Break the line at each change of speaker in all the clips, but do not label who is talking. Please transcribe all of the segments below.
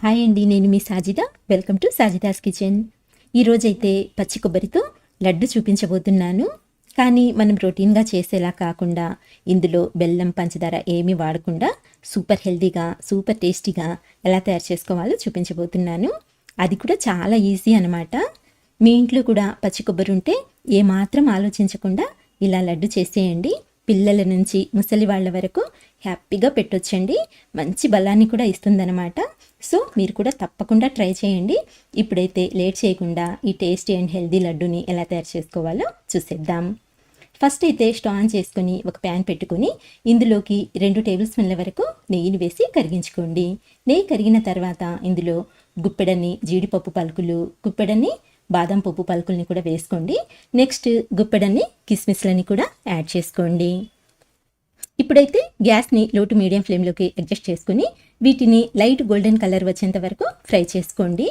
Hi అండి, నేను మీ Sajida. Welcome to Sajida's kitchen. ఈరోజైతే పచ్చి కొబ్బరితో లడ్డు చూపించబోతున్నాను. కానీ మనం రొటీన్గా చేసేలా కాకుండా ఇందులో బెల్లం పంచదార ఏమీ వాడకుండా సూపర్ హెల్తీగా సూపర్ టేస్టీగా ఎలా తయారు చేసుకోవాలో చూపించబోతున్నాను. అది కూడా చాలా ఈజీ అనమాట. మీ ఇంట్లో కూడా పచ్చి కొబ్బరి ఉంటే ఏమాత్రం ఆలోచించకుండా ఇలా లడ్డు చేసేయండి. పిల్లల నుంచి ముసలి వాళ్ళ వరకు హ్యాపీగా పెట్టొచ్చండి. మంచి బలాన్ని కూడా ఇస్తుందన్నమాట. సో మీరు కూడా తప్పకుండా ట్రై చేయండి. ఇప్పుడైతే లేట్ చేయకుండా ఈ టేస్టీ అండ్ హెల్దీ లడ్డూని ఎలా తయారు చేసుకోవాలో చూసేద్దాం. ఫస్ట్ అయితే స్టవ్ ఆన్ చేసుకొని ఒక ప్యాన్ పెట్టుకొని ఇందులోకి 2 టేబుల్ స్పూన్ల వరకు నెయ్యిని వేసి కరిగించుకోండి. నెయ్యి కరిగిన తర్వాత ఇందులో గుప్పెడని జీడిపప్పు పలుకులు, గుప్పెడని బాదం పప్పు పలుకుల్ని కూడా వేసుకోండి. నెక్స్ట్ గుప్పెడని కిస్మిస్లని కూడా యాడ్ చేసుకోండి. ఇప్పుడైతే గ్యాస్ని లో టు మీడియం ఫ్లేమ్లోకి అడ్జస్ట్ చేసుకుని వీటిని లైట్ గోల్డెన్ కలర్ వచ్చేంత వరకు ఫ్రై చేసుకోండి.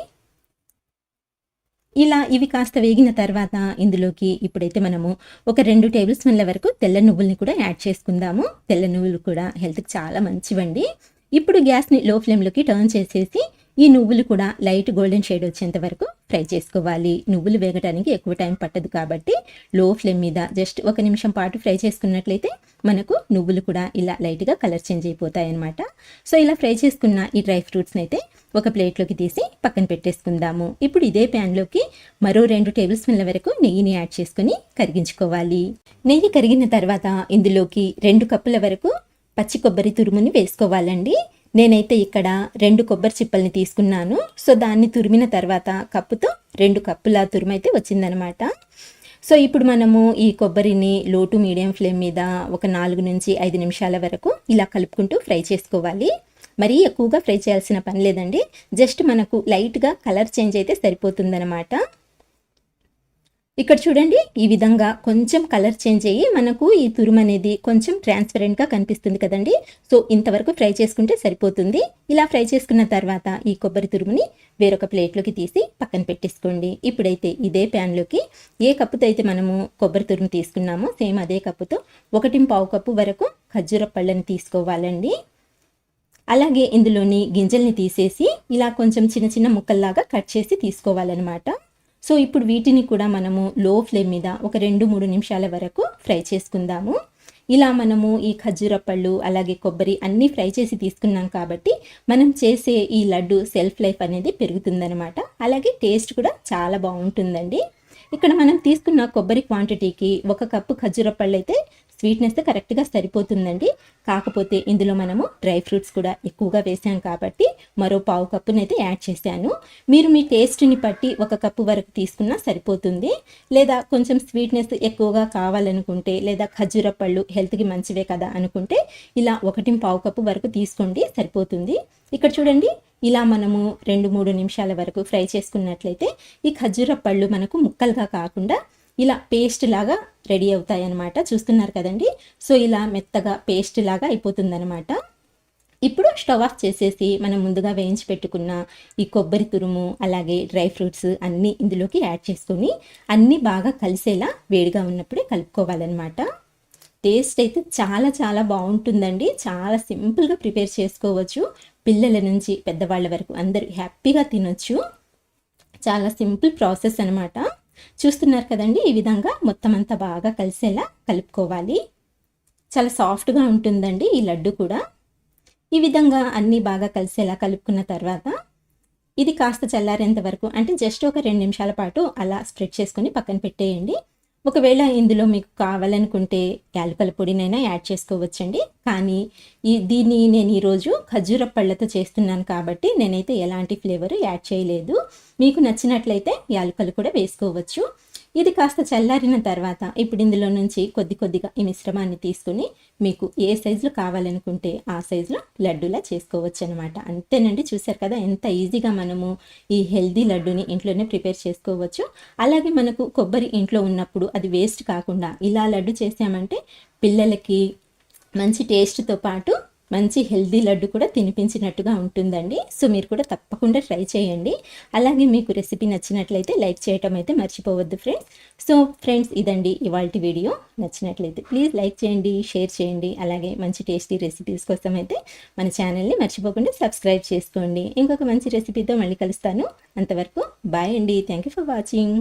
ఇలా ఇవి కాస్త వేగిన తర్వాత ఇందులోకి ఇప్పుడైతే మనము ఒక 2 టేబుల్ స్పూన్ల వరకు తెల్ల నువ్వుల్ని కూడా యాడ్ చేసుకుందాము. తెల్ల నువ్వులు కూడా హెల్త్కి చాలా మంచివండి. ఇప్పుడు గ్యాస్ని లో ఫ్లేమ్లోకి టర్న్ చేసేసి ఈ నువ్వులు కూడా లైట్ గోల్డెన్ షేడ్ వచ్చేంత వరకు ఫ్రై చేసుకోవాలి. నువ్వులు వేగడానికి ఎక్కువ టైం పట్టదు కాబట్టి లో ఫ్లేమ్ మీద జస్ట్ 1 నిమిషం పాటు ఫ్రై చేసుకున్నట్లయితే మనకు నువ్వులు కూడా ఇలా లైట్గా కలర్ చేంజ్ అయిపోతాయి అన్నమాట. సో ఇలా ఫ్రై చేసుకున్న ఈ డ్రై ఫ్రూట్స్ని అయితే ఒక ప్లేట్లోకి తీసి పక్కన పెట్టేసుకుందాము. ఇప్పుడు ఇదే ప్యాన్లోకి మరో 2 టేబుల్ స్పూన్ల వరకు నెయ్యిని యాడ్ చేసుకుని కరిగించుకోవాలి. నెయ్యి కరిగిన తర్వాత ఇందులోకి 2 కప్పుల వరకు పచ్చి కొబ్బరి తురుముని వేసుకోవాలండి. నేనైతే ఇక్కడ 2 కొబ్బరి చిప్పల్ని తీసుకున్నాను. సో దాన్ని తురిమిన తర్వాత కప్పుతో 2 కప్పుల తురుము అయితే వచ్చిందనమాట. సో ఇప్పుడు మనము ఈ కొబ్బరిని లో టు మీడియం ఫ్లేమ్ మీద ఒక 4 నుంచి 5 నిమిషాల వరకు ఇలా కలుపుకుంటూ ఫ్రై చేసుకోవాలి. మరీ ఎక్కువగా ఫ్రై చేయాల్సిన పని లేదండి. జస్ట్ మనకు లైట్గా కలర్ చేంజ్ అయితే సరిపోతుందన్నమాట. ఇక్కడ చూడండి, ఈ విధంగా కొంచెం కలర్ చేంజ్ అయ్యి మనకు ఈ తురుము అనేది కొంచెం ట్రాన్స్పరెంట్గా కనిపిస్తుంది కదండి. సో ఇంతవరకు ఫ్రై చేసుకుంటే సరిపోతుంది. ఇలా ఫ్రై చేసుకున్న తర్వాత ఈ కొబ్బరి తురుముని వేరొక ప్లేట్లోకి తీసి పక్కన పెట్టేసుకోండి. ఇప్పుడైతే ఇదే ప్యాన్లోకి ఏ కప్పుతో అయితే మనము కొబ్బరి తురుము తీసుకున్నామో సేమ్ అదే కప్పుతో 1.5 కప్పు వరకు ఖర్జూర పళ్ళని తీసుకోవాలండి. అలాగే ఇందులోని గింజల్ని తీసేసి ఇలా కొంచెం చిన్న చిన్న ముక్కల్లాగా కట్ చేసి తీసుకోవాలన్నమాట. సో ఇప్పుడు వీటిని కూడా మనము లో ఫ్లేమ్ మీద ఒక 2-3 నిమిషాల వరకు ఫ్రై చేసుకుందాము. ఇలా మనము ఈ ఖర్జూర పళ్ళు అలాగే కొబ్బరి అన్నీ ఫ్రై చేసి తీసుకున్నాం కాబట్టి మనం చేసే ఈ లడ్డు సెల్ఫ్ లైఫ్ అనేది పెరుగుతుందనమాట. అలాగే టేస్ట్ కూడా చాలా బాగుంటుందండి. ఇక్కడ మనం తీసుకున్న కొబ్బరి క్వాంటిటీకి 1 కప్పు ఖర్జూర పళ్ళు అయితే స్వీట్నెస్ కరెక్ట్గా సరిపోతుందండి. కాకపోతే ఇందులో మనము డ్రై ఫ్రూట్స్ కూడా ఎక్కువగా వేసాం కాబట్టి మరో 1/2 కప్పునైతే యాడ్ చేశాను. మీరు మీ టేస్ట్ని బట్టి 1 కప్పు వరకు తీసుకున్నా సరిపోతుంది. లేదా కొంచెం స్వీట్నెస్ ఎక్కువగా కావాలనుకుంటే లేదా ఖర్జూర పళ్ళు హెల్త్కి మంచివే కదా అనుకుంటే ఇలా 1.5 కప్పు వరకు తీసుకోండి, సరిపోతుంది. ఇక్కడ చూడండి, ఇలా మనము 2-3 నిమిషాల వరకు ఫ్రై చేసుకున్నట్లయితే ఈ ఖర్జూర పళ్ళు మనకు ముక్కలుగా కాకుండా ఇలా పేస్ట్ లాగా రెడీ అవుతాయి అన్నమాట. చూస్తున్నారు కదండి. సో ఇలా మెత్తగా పేస్ట్ లాగా అయిపోతుందన్నమాట. ఇప్పుడు స్టవ్ ఆఫ్ చేసేసి మనం ముందుగా వేయించి పెట్టుకున్న ఈ కొబ్బరి తురుము అలాగే డ్రై ఫ్రూట్స్ అన్నీ ఇందులోకి యాడ్ చేసుకొని అన్నీ బాగా కలిసేలా వేడిగా ఉన్నప్పుడే కలుపుకోవాలన్నమాట. టేస్ట్ అయితే చాలా చాలా బాగుంటుందండి. చాలా సింపుల్గా ప్రిపేర్ చేసుకోవచ్చు. పిల్లల నుంచి పెద్దవాళ్ళ వరకు అందరూ హ్యాపీగా తినొచ్చు. చాలా సింపుల్ ప్రాసెస్ అనమాట. చూస్తున్నారు కదండి, ఈ విధంగా మొత్తం అంతా బాగా కలిసేలా కలుపుకోవాలి. చాలా సాఫ్ట్గా ఉంటుందండి ఈ లడ్డు కూడా. ఈ విధంగా అన్నీ బాగా కలిసేలా కలుపుకున్న తర్వాత ఇది కాస్త చల్లారేంత వరకు అంటే జస్ట్ ఒక 2 నిమిషాల పాటు అలా స్ప్రెడ్ చేసుకొని పక్కన పెట్టేయండి. ఒకవేళ ఇందులో మీకు కావాలనుకుంటే యాలకుల పొడినైనా యాడ్ చేసుకోవచ్చండి. కానీ దీన్ని నేను ఈరోజు ఖర్జూర పళ్ళతో చేస్తున్నాను కాబట్టి నేనైతే ఎలాంటి ఫ్లేవర్ యాడ్ చేయలేదు. మీకు నచ్చినట్లయితే యాలకులు కూడా వేసుకోవచ్చు. ఇది కాస్త చల్లారిన తర్వాత ఇప్పుడు ఇందులో నుంచి కొద్దిగా ఈ మిశ్రమాన్ని తీసుకుని మీకు ఏ సైజులో కావాలనుకుంటే ఆ సైజులో లడ్డూలా చేసుకోవచ్చు అనమాట. అంతేనండి. చూసారు కదా ఎంత ఈజీగా మనము ఈ హెల్దీ లడ్డూని ఇంట్లోనే ప్రిపేర్ చేసుకోవచ్చు. అలాగే మనకు కొబ్బరి ఇంట్లో ఉన్నప్పుడు అది వేస్ట్ కాకుండా ఇలా లడ్డు చేసామంటే పిల్లలకి మంచి టేస్ట్తో పాటు మంచి హెల్దీ లడ్డు కూడా తినిపించినట్టుగా ఉంటుందండి. సో మీరు కూడా తప్పకుండా ట్రై చేయండి. అలాగే మీకు రెసిపీ నచ్చినట్లయితే లైక్ చేయటం అయితే మర్చిపోవద్దు ఫ్రెండ్స్. సో ఫ్రెండ్స్, ఇదండి ఇవాల్టి వీడియో. నచ్చినట్లయితే ప్లీజ్ లైక్ చేయండి, షేర్ చేయండి. అలాగే మంచి టేస్టీ రెసిపీస్ కోసం అయితే మన ఛానల్ని మర్చిపోకుండా సబ్స్క్రైబ్ చేసుకోండి. ఇంకొక మంచి రెసిపీతో మళ్ళీ కలుస్తాను. అంతవరకు బాయ్ అండి. Thank you for watching.